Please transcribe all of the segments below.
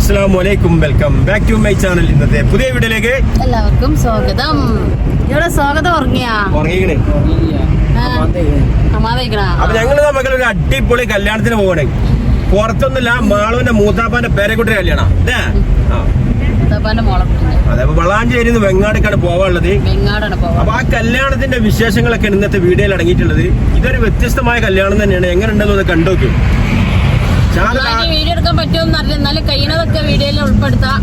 അസ്സലാമലൈക്കും, welcome back to my channel. ഇന്നത്തെ പുതിയ വീഡിയോയിലേക്ക് എല്ലാവർക്കും സ്വാഗതം. ഇവിടെ സ്വാഗതം ഉറങ്ങിക്കണേ. അപ്പൊ ഞങ്ങള് മക്കളൊരു അടിപൊളി കല്യാണത്തിന് പോകണേ. പുറത്തൊന്നുമില്ല, മാളുവിന്റെ മൂത്താപ്പാന്റെ പേരെക്കുട്ടി കല്യാണം അല്ലേ? അതെ, അപ്പൊ വളാഞ്ചേരി വെങ്ങാടേക്കാണ് പോവാനുള്ളത്. അപ്പൊ ആ കല്യാണത്തിന്റെ വിശേഷങ്ങളൊക്കെ ഇന്നത്തെ വീഡിയോയിൽ അടങ്ങിയിട്ടുള്ളത്. ഇതൊരു വ്യത്യസ്തമായ കല്യാണം തന്നെയാണ്. എങ്ങനെ ഉണ്ടെന്ന് കണ്ടു നോക്കും. വീഡിയോ എടുക്കാൻ പറ്റുമെന്ന് അറിയില്ല, എന്നാലും കഴിയുന്നതൊക്കെ വീഡിയോയിൽ ഉൾപ്പെടുത്താം.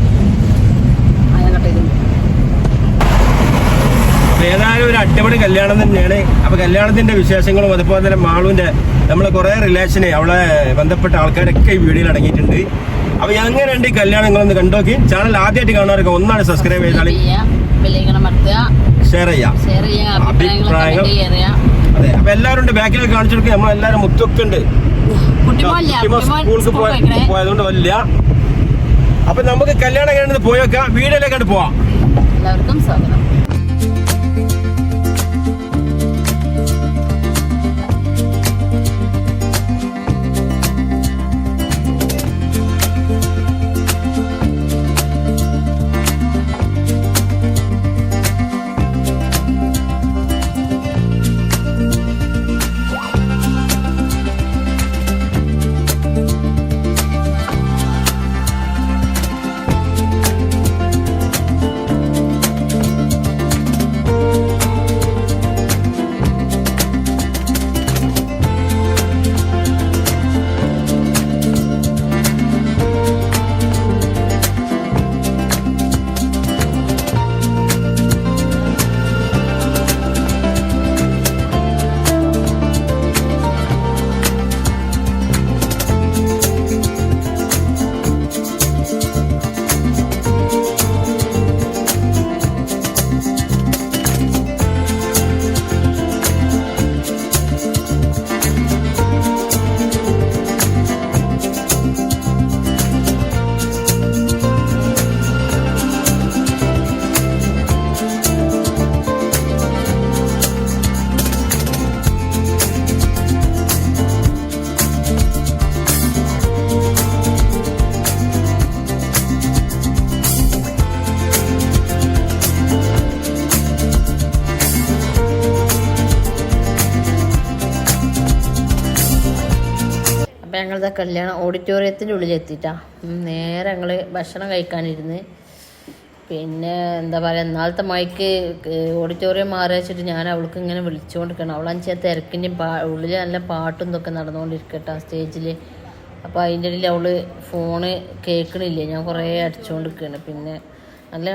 ഏതായാലും ഒരു അടിപൊളി കല്യാണം തന്നെയാണ്. അപ്പൊ കല്യാണത്തിന്റെ വിശേഷങ്ങളും അതുപോലെ തന്നെ മാളുവിന്റെ നമ്മളെ കുറെ റിലേഷന് അവളെ ബന്ധപ്പെട്ട ആൾക്കാരൊക്കെ ഈ വീഡിയോയിൽ അടങ്ങിയിട്ടുണ്ട്. അപ്പൊ എങ്ങനെയുണ്ട് ഈ കല്യാണം നിങ്ങളൊന്ന് കണ്ടോക്കി. ചാനൽ ആദ്യമായിട്ട് കാണാറൊക്കെ ഒന്നാണ് സബ്സ്ക്രൈബ് ചെയ്താൽ ഷെയർ ചെയ്യാം, അഭിപ്രായങ്ങൾ. അതെ, അപ്പൊ എല്ലാവരും ബാക്കിൽ കാണിച്ചു കൊടുക്കുക. നമ്മളെല്ലാരും മുത്തൊക്കെ ഉണ്ട്, സ്കൂൾക്ക് പോയതുകൊണ്ട് വല്ല. അപ്പൊ നമുക്ക് കല്യാണം കഴിഞ്ഞത് പോയേക്കാം, വീഡിയോയിലേക്കാണ് പോവാം. എല്ലാവർക്കും സ്വാഗതം. ഞങ്ങളുടെ കല്യാണം ഓഡിറ്റോറിയത്തിൻ്റെ ഉള്ളിലെത്തിയിട്ടാ. നേരെ ഞങ്ങൾ ഭക്ഷണം കഴിക്കാനിരുന്ന്. പിന്നെ എന്താ പറയുക, എന്നാളത്തെ മൈക്ക് ഓഡിറ്റോറിയം മാറി വെച്ചിട്ട് ഞാൻ അവൾക്ക് ഇങ്ങനെ വിളിച്ചുകൊണ്ടിരിക്കണം. അവളാണെച്ചാൽ തിരക്കിൻ്റെയും ഉള്ളിൽ നല്ല പാട്ടും ഇതൊക്കെ നടന്നുകൊണ്ടിരിക്കട്ടെ സ്റ്റേജിൽ. അപ്പോൾ അതിൻ്റെ ഇടയിൽ അവൾ ഫോണ് കേൾക്കണില്ലേ, ഞാൻ കുറേ അടിച്ചുകൊണ്ടിരിക്കുകയാണ്. പിന്നെ നല്ല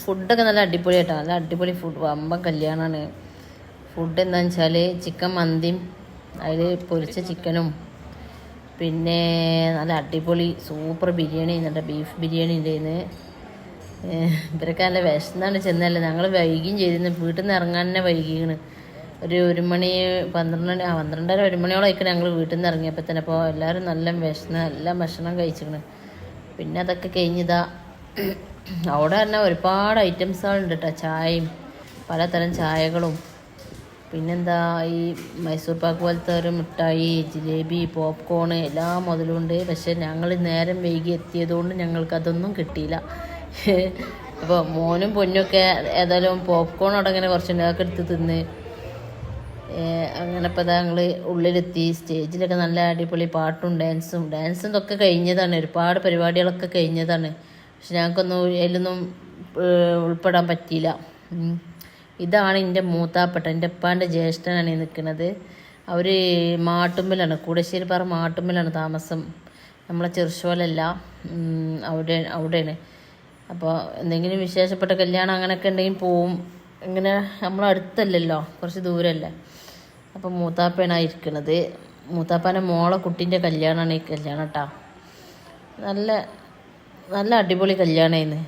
ഫുഡൊക്കെ നല്ല അടിപൊളിയായിട്ടാണ്, നല്ല അടിപൊളി ഫുഡ്, വമ്പൻ കല്യാണമാണ്. ഫുഡ് എന്താണെന്ന് വെച്ചാൽ ചിക്കൻ മന്തിയും അതിൽ പൊരിച്ച ചിക്കനും പിന്നെ നല്ല അടിപൊളി സൂപ്പർ ബിരിയാണി ചെയ്യുന്നുണ്ട്, ബീഫ് ബിരിയാണി ഉണ്ടായിരുന്നു. ഇവരൊക്കെ നല്ല വിശന്നാണ് ചെന്നല്ലേ. ഞങ്ങൾ വൈകിയും ചെയ്തിരുന്നു, വീട്ടിൽ നിന്ന് ഇറങ്ങാൻ തന്നെ വൈകിയാണ്. ഒരു 1 മണി 12:30 1 മണിയോളം ആയിക്കണം ഞങ്ങൾ വീട്ടിൽ നിന്ന് ഇറങ്ങിയപ്പോൾ തന്നെ. അപ്പോൾ എല്ലാവരും നല്ല എല്ലാം ഭക്ഷണം കഴിച്ചിരിക്കണം. പിന്നെ അതൊക്കെ കഴിഞ്ഞതാ അവിടെ തന്നെ ഒരുപാട് ഐറ്റംസുകളുണ്ട് കേട്ടോ. ചായയും പലതരം ചായകളും, പിന്നെന്താ ഈ മൈസൂർ പാക്ക് പോലത്തെ ഒരു മിഠായി, ജിലേബി, പോപ്കോണ് എല്ലാം മുതലുണ്ട്. പക്ഷെ ഞങ്ങൾ നേരം വൈകി എത്തിയതുകൊണ്ട് ഞങ്ങൾക്കതൊന്നും കിട്ടിയില്ല. അപ്പോൾ മോനും പൊന്നൊക്കെ ഏതായാലും പോപ്കോൺ അവിടെ അങ്ങനെ കുറച്ചുണ്ട്, അതൊക്കെ എടുത്ത് തിന്ന് അങ്ങനെ. ഇപ്പോൾ അതാ ഞങ്ങൾ ഉള്ളിലെത്തി. സ്റ്റേജിലൊക്കെ നല്ല അടിപൊളി പാട്ടും ഡാൻസും ഇതൊക്കെ കഴിഞ്ഞതാണ്. ഒരുപാട് പരിപാടികളൊക്കെ കഴിഞ്ഞതാണ്. പക്ഷെ ഞങ്ങൾക്കൊന്നും അതിലൊന്നും ഉൾപ്പെടാൻ പറ്റിയില്ല. ഇതാണ് എൻ്റെ മൂത്താപ്പട്ട, എൻ്റെ ഉപ്പാൻ്റെ ജ്യേഷ്ഠനാണ് ഈ നിൽക്കുന്നത്. അവർ മാട്ടുമ്പലാണ്, കൂടശ്ശേരിപ്പാറ മാട്ടുമ്പലാണ് താമസം. നമ്മളെ ചെറുശോലല്ല, അവിടെയാണ്. അപ്പോൾ എന്തെങ്കിലും വിശേഷപ്പെട്ട കല്യാണം അങ്ങനെയൊക്കെ ഉണ്ടെങ്കിൽ പോവും. ഇങ്ങനെ നമ്മളടുത്തല്ലല്ലോ, കുറച്ച് ദൂരമല്ലേ. അപ്പോൾ മൂത്താപ്പയാണ് ഇരിക്കുന്നത്. മൂത്താപ്പാൻ്റെ മോളെ കുട്ടീൻ്റെ കല്യാണമാണ് ഈ കല്യാണം കേട്ടോ. നല്ല നല്ല അടിപൊളി കല്യാണമായിരുന്നു.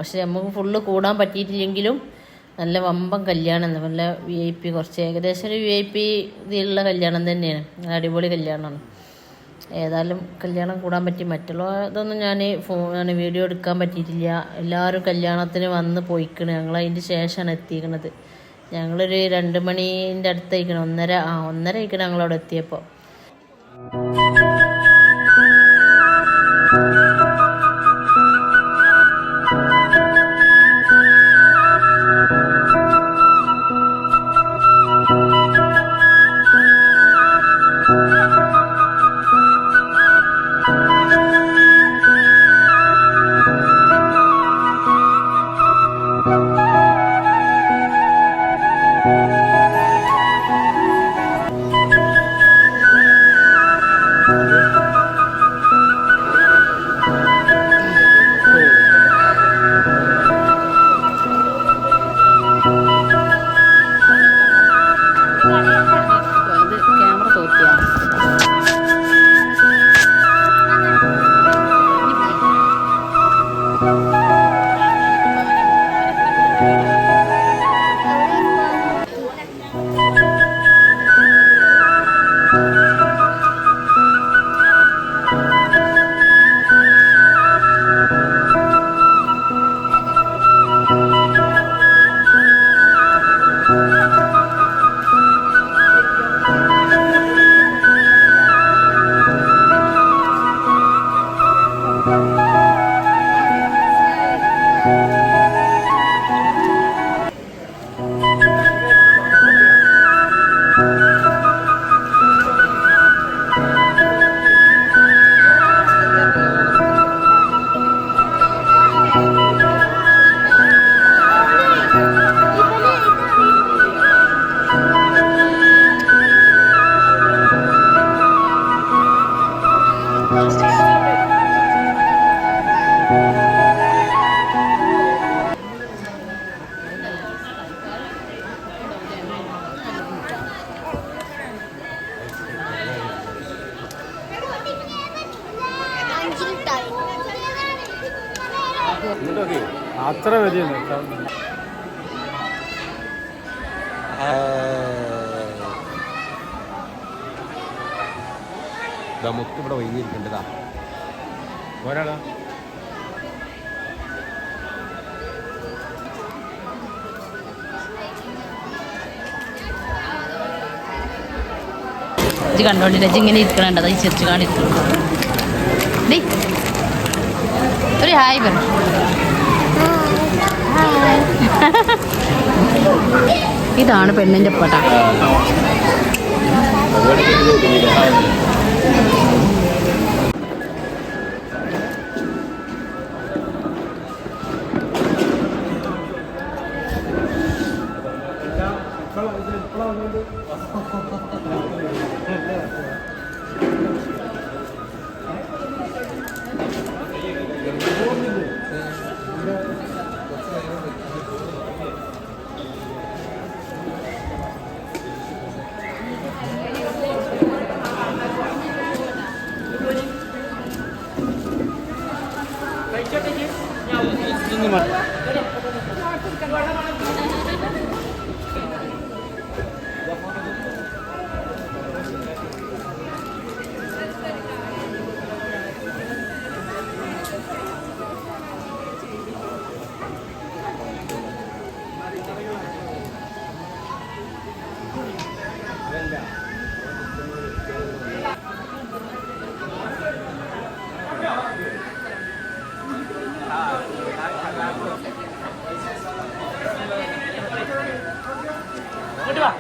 പക്ഷെ നമുക്ക് ഫുള്ള് കൂടാൻ പറ്റിയിട്ടില്ലെങ്കിലും നല്ല വമ്പൻ കല്യാണം, നല്ല VIP, കുറച്ച് ഏകദേശം ഒരു VIP ഇതിലുള്ള കല്യാണം തന്നെയാണ്. നല്ല അടിപൊളി കല്യാണമാണ്. ഏതായാലും കല്യാണം കൂടാൻ പറ്റി. മറ്റുള്ള ഇതൊന്നും ഞാൻ വീഡിയോ എടുക്കാൻ പറ്റിയിട്ടില്ല. എല്ലാവരും കല്യാണത്തിന് വന്ന് പോയിക്കണ്. ഞങ്ങൾ അതിൻ്റെ ശേഷമാണ് എത്തിക്കണത്. ഞങ്ങളൊരു 2 മണീൻ്റെ അടുത്തായിക്കണം, 1:30 ആയിക്കണം ഞങ്ങളവിടെ എത്തിയപ്പോൾ. അത്ര വലിയ മുത്ത് ഇവിടെ ഒഴിഞ്ഞിരിക്കേണ്ടതാ ഒരാളാ ഇത് കണ്ടോണ്ടില്ല ഇങ്ങനെ ഇരിക്കണുണ്ടത് ഈ ചിരിച്ചു കാണിരിക്കുന്നു ഒരു ഹായ് പറ ഇതാണ് പെണ്ണിന്റെ പട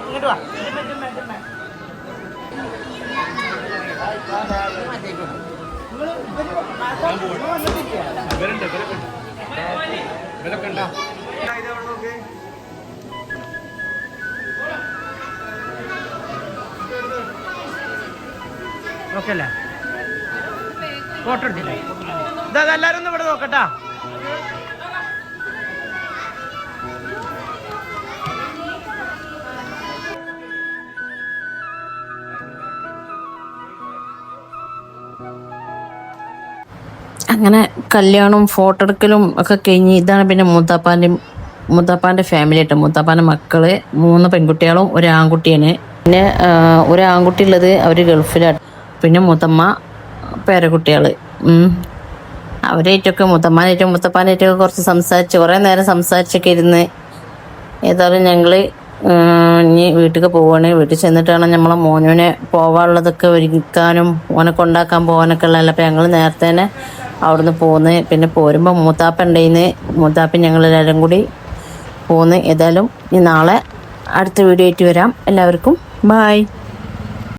ഇങ്ങോട്ട് വാ ഓക്കെ അല്ലേ ഫോട്ടോ എടുത്തില്ലേ ഇതെല്ലാരും ഒന്ന് ഇവിടെ നോക്കട്ടാ അങ്ങനെ കല്യാണവും ഫോട്ടോ എടുക്കലും ഒക്കെ കഴിഞ്ഞ് ഇതാണ് പിന്നെ മൂത്താപ്പാൻ്റെ ഫാമിലി ആയിട്ട് മൂത്താപ്പാൻ്റെ മക്കള് 3 പെൺകുട്ടികളും ഒരു ആൺകുട്ടിയാണ് പിന്നെ ഒരു ആൺകുട്ടി ഉള്ളത് അവർ ഗൾഫിലാണ് പിന്നെ മൂത്തമ്മ പേരക്കുട്ടികൾ അവരായിട്ടൊക്കെ മുത്തപ്പാനായിട്ടൊക്കെ കുറച്ച് കുറേ നേരം സംസാരിച്ചൊക്കെ ഇരുന്ന് ഏതായാലും ഞങ്ങൾ ഇനി വീട്ടിൽ പോവുകയാണ് വീട്ടിൽ ചെന്നിട്ടാണ് നമ്മളെ മോനുവിനെ പോകാനുള്ളതൊക്കെ ഒരുക്കാനും ഓനെ കൊണ്ടാക്കാൻ പോകാനൊക്കെ ഉള്ളതല്ല അപ്പം ഞങ്ങൾ നേരത്തെ തന്നെ അവിടുന്ന് പോന്ന് പിന്നെ പോരുമ്പോൾ മൂത്താപ്പ ഉണ്ടായിന്ന് മൂത്താപ്പ ഞങ്ങളെല്ലാവരും കൂടി പോന്ന് ഏതായാലും ഇനി നാളെ അടുത്ത വീഡിയോ ആയിട്ട് വരാം എല്ലാവർക്കും ബായ്